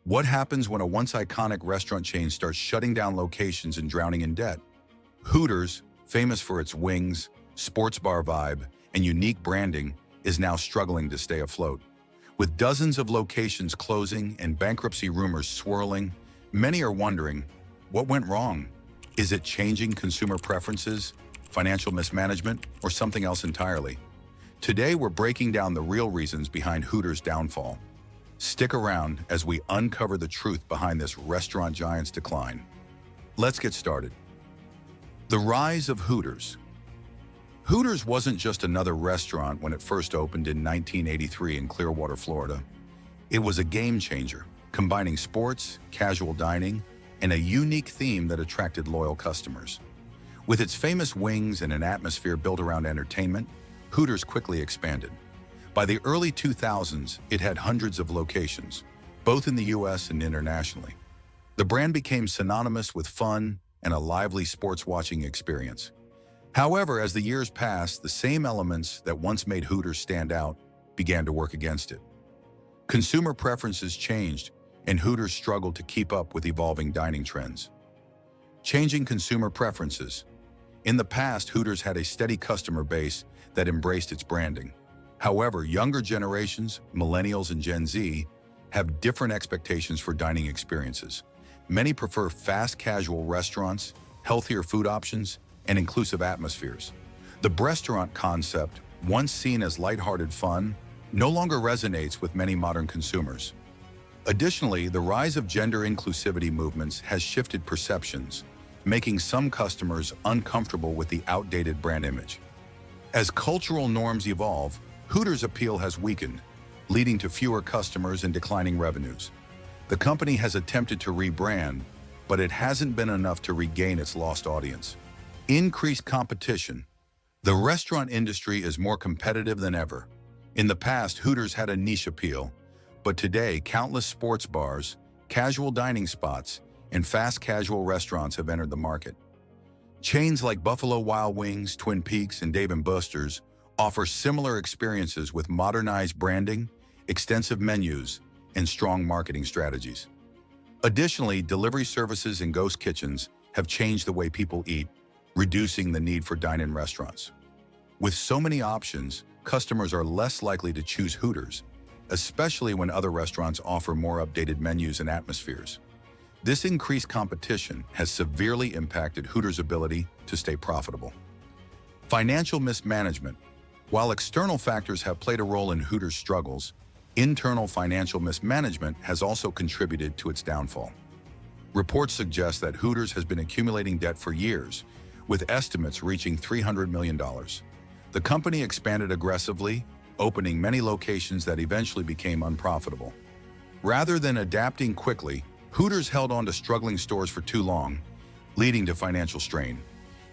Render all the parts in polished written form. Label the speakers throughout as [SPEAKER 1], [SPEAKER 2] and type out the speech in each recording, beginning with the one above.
[SPEAKER 1] What happens when a once iconic restaurant chain starts shutting down locations and drowning in debt? Hooters, famous for its wings, sports bar vibe, and unique branding, is now struggling to stay afloat. With dozens of locations closing and bankruptcy rumors swirling, many are wondering, what went wrong? Is it changing consumer preferences, financial mismanagement, or something else entirely? Today, we're breaking down the real reasons behind Hooters' downfall. Stick around as we uncover the truth behind this restaurant giant's decline. Let's get started. The rise of Hooters. Hooters wasn't just another restaurant when it first opened in 1983 in Clearwater, Florida. It was a game changer, combining sports, casual dining, and a unique theme that attracted loyal customers. With its famous wings and an atmosphere built around entertainment, Hooters quickly expanded. By the early 2000s, it had hundreds of locations, both in the US and internationally. The brand became synonymous with fun and a lively sports watching experience. However, as the years passed, the same elements that once made Hooters stand out began to work against it. Consumer preferences changed, and Hooters struggled to keep up with evolving dining trends. Changing consumer preferences. In the past, Hooters had a steady customer base that embraced its branding. However, younger generations, Millennials and Gen Z, have different expectations for dining experiences. Many prefer fast casual restaurants, healthier food options, and inclusive atmospheres. The restaurant concept, once seen as lighthearted fun, no longer resonates with many modern consumers. Additionally, the rise of gender inclusivity movements has shifted perceptions, making some customers uncomfortable with the outdated brand image. As cultural norms evolve, Hooters' appeal has weakened, leading to fewer customers and declining revenues. The company has attempted to rebrand, but it hasn't been enough to regain its lost audience. Increased competition. The restaurant industry is more competitive than ever. In the past, Hooters had a niche appeal, but today, countless sports bars, casual dining spots, and fast casual restaurants have entered the market. Chains like Buffalo Wild Wings, Twin Peaks, and Dave & Buster's offer similar experiences with modernized branding, extensive menus, and strong marketing strategies. Additionally, delivery services and ghost kitchens have changed the way people eat, reducing the need for dine-in restaurants. With so many options, customers are less likely to choose Hooters, especially when other restaurants offer more updated menus and atmospheres. This increased competition has severely impacted Hooters' ability to stay profitable. Financial mismanagement. While external factors have played a role in Hooters' struggles, internal financial mismanagement has also contributed to its downfall. Reports suggest that Hooters has been accumulating debt for years, with estimates reaching $300 million. The company expanded aggressively, opening many locations that eventually became unprofitable. Rather than adapting quickly, Hooters held on to struggling stores for too long, leading to financial strain.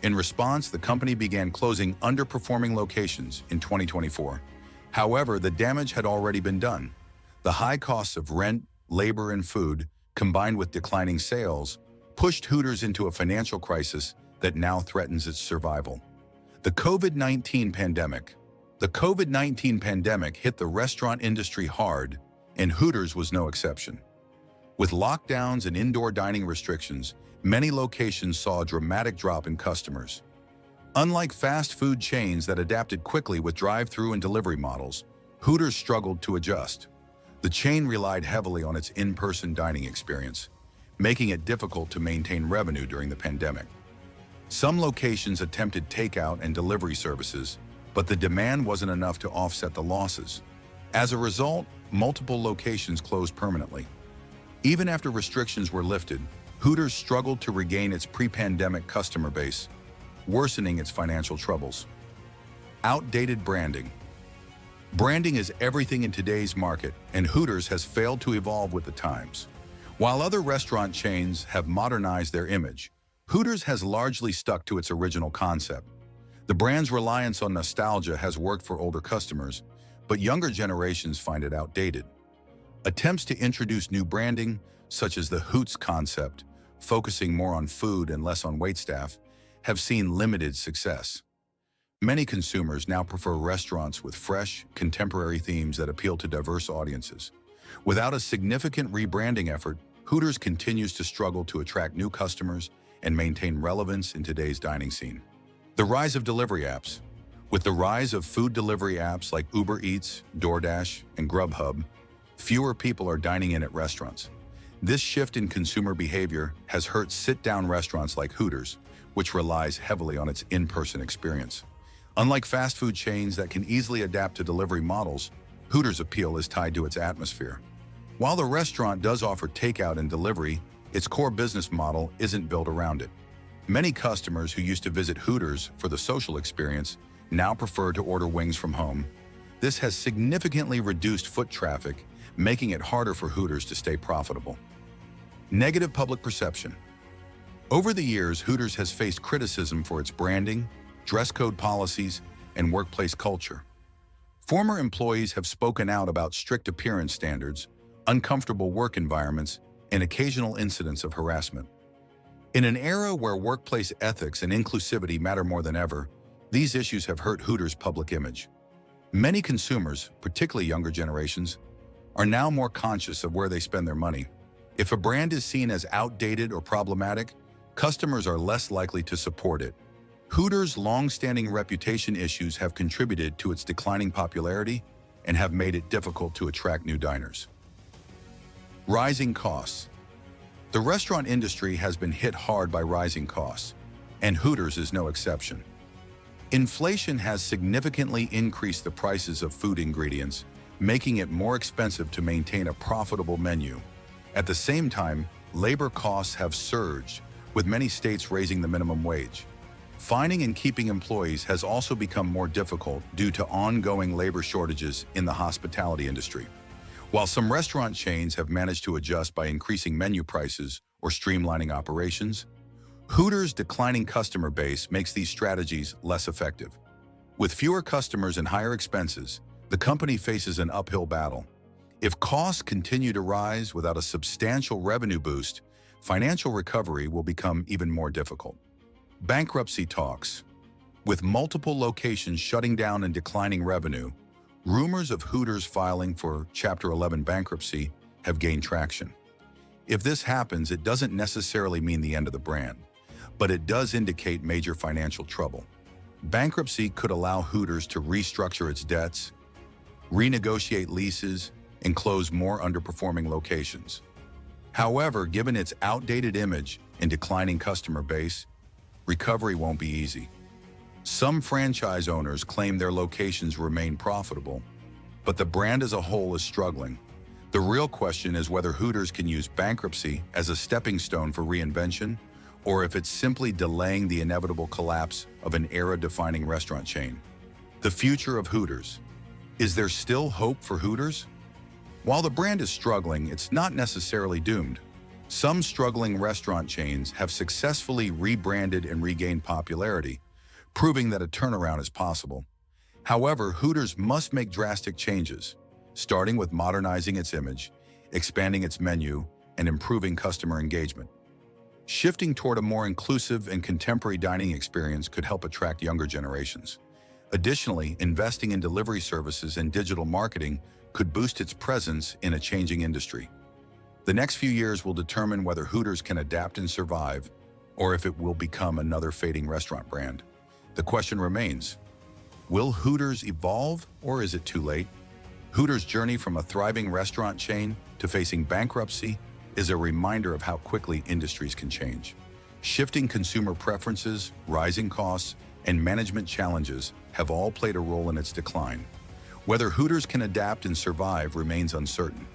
[SPEAKER 1] In response, the company began closing underperforming locations in 2024. However, the damage had already been done. The high costs of rent, labor, and food, combined with declining sales, pushed Hooters into a financial crisis that now threatens its survival. The COVID-19 pandemic. The COVID-19 pandemic hit the restaurant industry hard, and Hooters was no exception. With lockdowns and indoor dining restrictions, many locations saw a dramatic drop in customers. Unlike fast food chains that adapted quickly with drive-through and delivery models, Hooters struggled to adjust. The chain relied heavily on its in-person dining experience, making it difficult to maintain revenue during the pandemic. Some locations attempted takeout and delivery services, but the demand wasn't enough to offset the losses. As a result, multiple locations closed permanently. Even after restrictions were lifted, Hooters struggled to regain its pre-pandemic customer base, worsening its financial troubles. Outdated branding. Branding is everything in today's market, and Hooters has failed to evolve with the times. While other restaurant chains have modernized their image, Hooters has largely stuck to its original concept. The brand's reliance on nostalgia has worked for older customers, but younger generations find it outdated. Attempts to introduce new branding, such as the Hoots concept, focusing more on food and less on waitstaff, have seen limited success. Many consumers now prefer restaurants with fresh, contemporary themes that appeal to diverse audiences. Without a significant rebranding effort, Hooters continues to struggle to attract new customers and maintain relevance in today's dining scene. The rise of delivery apps. With the rise of food delivery apps like Uber Eats, DoorDash, and Grubhub, fewer people are dining in at restaurants. This shift in consumer behavior has hurt sit-down restaurants like Hooters, which relies heavily on its in-person experience. Unlike fast food chains that can easily adapt to delivery models, Hooters' appeal is tied to its atmosphere. While the restaurant does offer takeout and delivery, its core business model isn't built around it. Many customers who used to visit Hooters for the social experience now prefer to order wings from home. This has significantly reduced foot traffic, making it harder for Hooters to stay profitable. Negative public perception. Over the years, Hooters has faced criticism for its branding, dress code policies, and workplace culture. Former employees have spoken out about strict appearance standards, uncomfortable work environments, and occasional incidents of harassment. In an era where workplace ethics and inclusivity matter more than ever, these issues have hurt Hooters' public image. Many consumers, particularly younger generations, are now more conscious of where they spend their money. If a brand is seen as outdated or problematic, customers are less likely to support it. Hooters' long-standing reputation issues have contributed to its declining popularity and have made it difficult to attract new diners. Rising costs. The restaurant industry has been hit hard by rising costs, and Hooters is no exception. Inflation has significantly increased the prices of food ingredients, making it more expensive to maintain a profitable menu. At the same time, labor costs have surged, with many states raising the minimum wage. Finding and keeping employees has also become more difficult due to ongoing labor shortages in the hospitality industry. While some restaurant chains have managed to adjust by increasing menu prices or streamlining operations, Hooters' declining customer base makes these strategies less effective. With fewer customers and higher expenses, the company faces an uphill battle. If costs continue to rise without a substantial revenue boost, financial recovery will become even more difficult. Bankruptcy talks. With multiple locations shutting down and declining revenue, rumors of Hooters filing for Chapter 11 bankruptcy have gained traction. If this happens, it doesn't necessarily mean the end of the brand, but it does indicate major financial trouble. Bankruptcy could allow Hooters to restructure its debts, renegotiate leases, and close more underperforming locations. However, given its outdated image and declining customer base, recovery won't be easy. Some franchise owners claim their locations remain profitable, but the brand as a whole is struggling. The real question is whether Hooters can use bankruptcy as a stepping stone for reinvention, or if it's simply delaying the inevitable collapse of an era-defining restaurant chain. The future of Hooters. Is there still hope for Hooters? While the brand is struggling, it's not necessarily doomed. Some struggling restaurant chains have successfully rebranded and regained popularity, proving that a turnaround is possible. However, Hooters must make drastic changes, starting with modernizing its image, expanding its menu, and improving customer engagement. Shifting toward a more inclusive and contemporary dining experience could help attract younger generations. Additionally, investing in delivery services and digital marketing could boost its presence in a changing industry. The next few years will determine whether Hooters can adapt and survive, or if it will become another fading restaurant brand. The question remains, will Hooters evolve, or is it too late? Hooters' journey from a thriving restaurant chain to facing bankruptcy is a reminder of how quickly industries can change. Shifting consumer preferences, rising costs, and management challenges have all played a role in its decline. Whether Hooters can adapt and survive remains uncertain.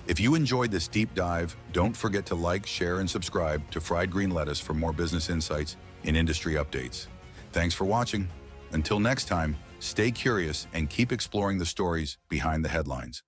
[SPEAKER 1] If you enjoyed this deep dive, don't forget to like, share, and subscribe to Fried Green Lettuce for more business insights and industry updates. Thanks for watching. Until next time, stay curious and keep exploring the stories behind the headlines.